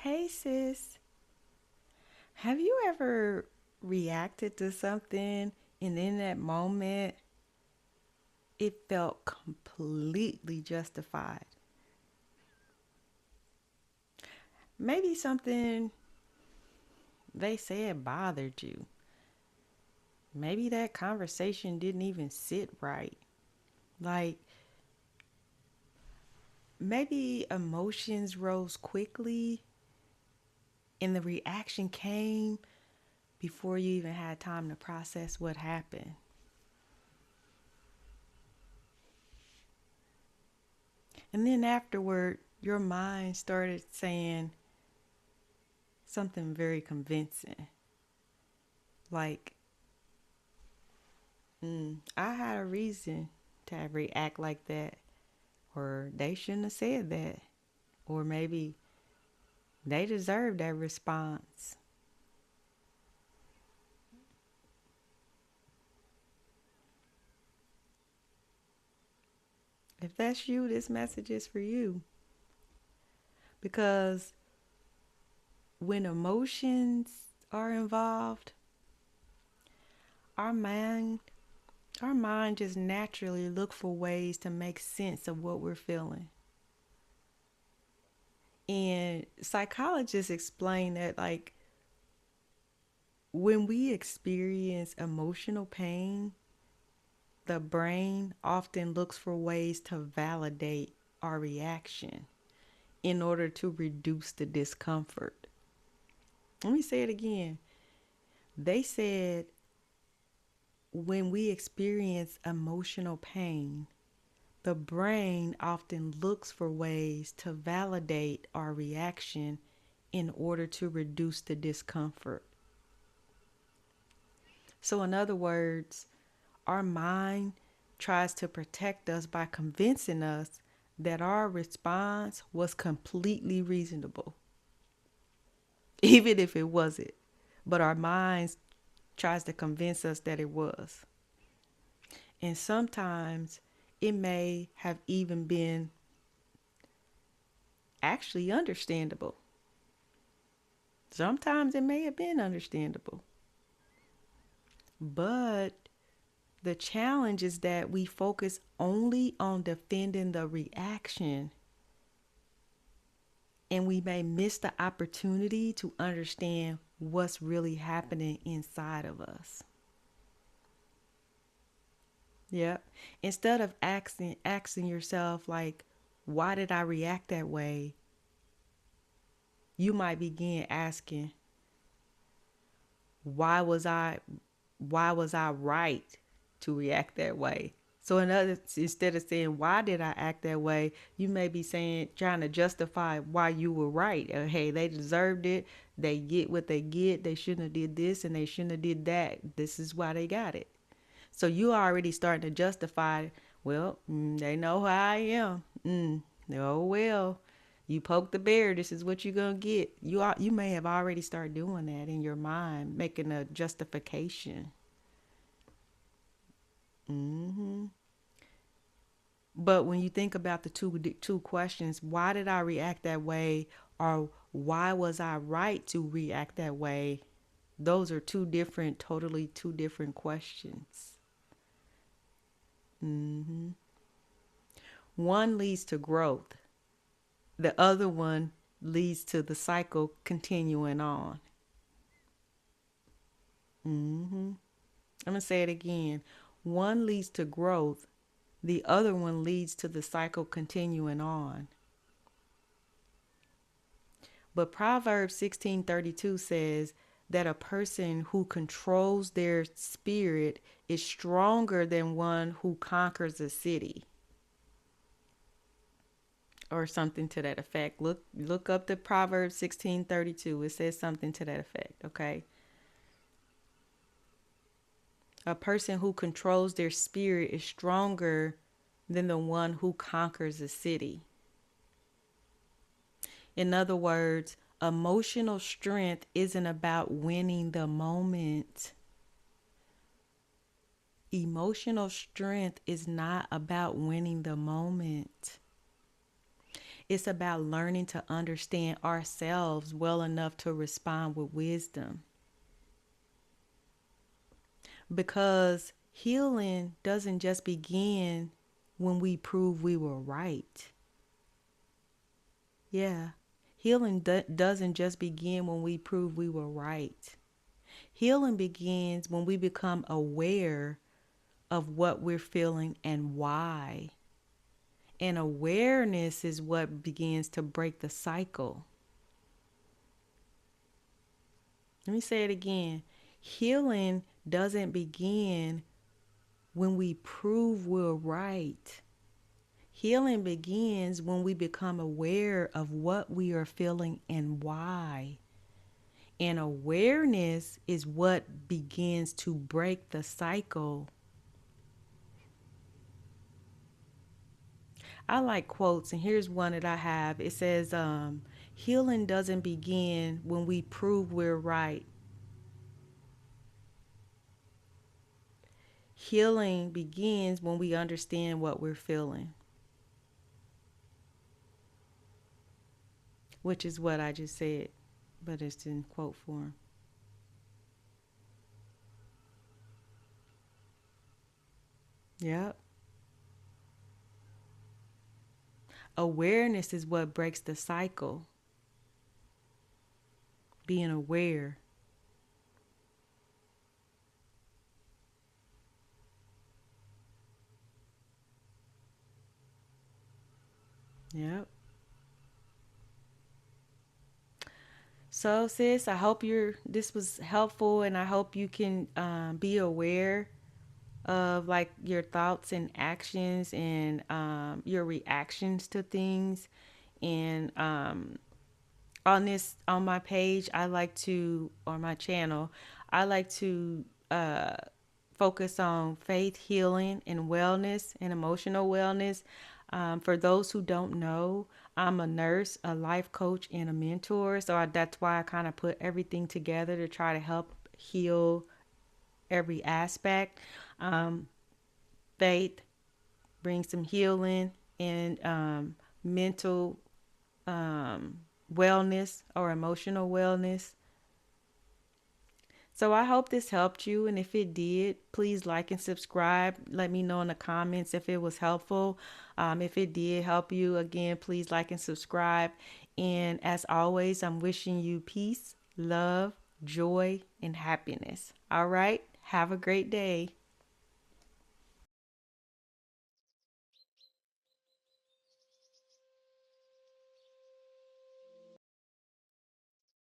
Hey sis, have you ever reacted to something and in that moment it felt completely justified? Maybe something they said bothered you. Maybe that conversation didn't even sit right. Like maybe emotions rose quickly and the reaction came before you even had time to process what happened. And then afterward, your mind started saying something very convincing. Like, I had a reason to react like that. Or they shouldn't have said that. Or maybe they deserve that response. If that's you, this message is for you. Because when emotions are involved, our mind our mind just naturally look for ways to make sense of what we're feeling. And psychologists explain that like when we experience emotional pain, the brain often looks for ways to validate our reaction in order to reduce the discomfort. Let me say it again. They said when we experience emotional pain, the brain often looks for ways to validate our reaction in order to reduce the discomfort. So, in other words, our mind tries to protect us by convincing us that our response was completely reasonable, even if it wasn't. But our mind tries to convince us that it was. And sometimes it may have even been actually understandable. Sometimes it may have been understandable. But the challenge is that we focus only on defending the reaction and we may miss the opportunity to understand what's really happening inside of us. Yep. Instead of asking yourself like, why did I react that way? You might begin asking, why was I why was I right to react that way? So instead of saying why did I act that way, you may be saying trying to justify why you were right. Hey, they deserved it. They get what they get. They shouldn't have did this and they shouldn't have did that. This is why they got it. So you already starting to justify. Well, they know who I am. Oh well, you poke the bear. This is what you're gonna get. You may have already started doing that in your mind, making a justification. hmm But when you think about the two questions, why did I react that way, or why was I right to react that way? Those are totally two different questions. hmm One leads to growth. The other one leads to the cycle continuing on. I'm gonna say it again. One leads to growth. The other one leads to the cycle continuing on. But Proverbs 16:32 says that a person who controls their spirit is stronger than one who conquers a city, or something to that effect. Look up the Proverbs 16:32. It says something to that effect, okay? A person who controls their spirit is stronger than the one who conquers a city. In other words, emotional strength isn't about winning the moment. Emotional strength is not about winning the moment. It's about learning to understand ourselves well enough to respond with wisdom. Because healing doesn't just begin when we prove we were right. Yeah. Healing doesn't just begin when we prove we were right. Healing begins when we become aware of what we're feeling and why. And awareness is what begins to break the cycle. Let me say it again. Healing doesn't begin when we prove we're right. Healing begins when we become aware of what we are feeling and why. And awareness is what begins to break the cycle. I like quotes, and here's one that I have. It says, healing doesn't begin when we prove we're right. Healing begins when we understand what we're feeling, which is what I just said, but it's in quote form. Yep. Awareness is what breaks the cycle. Being aware. Yep. So, sis, I hope this was helpful, and I hope you can be aware of like your thoughts and actions and your reactions to things. And on my page, I like to, on my channel, I like to focus on faith, healing, and wellness and emotional wellness. For those who don't know, I'm a nurse, a life coach, and a mentor. So that's why I kind of put everything together to try to help heal every aspect. Um, Faith brings some healing and mental wellness or emotional wellness. So I hope this helped you. And if it did, please like and subscribe. Let me know in the comments if it was helpful. If it did help you, again, please like and subscribe. And as always, I'm wishing you peace, love, joy, and happiness. All right. Have a great day.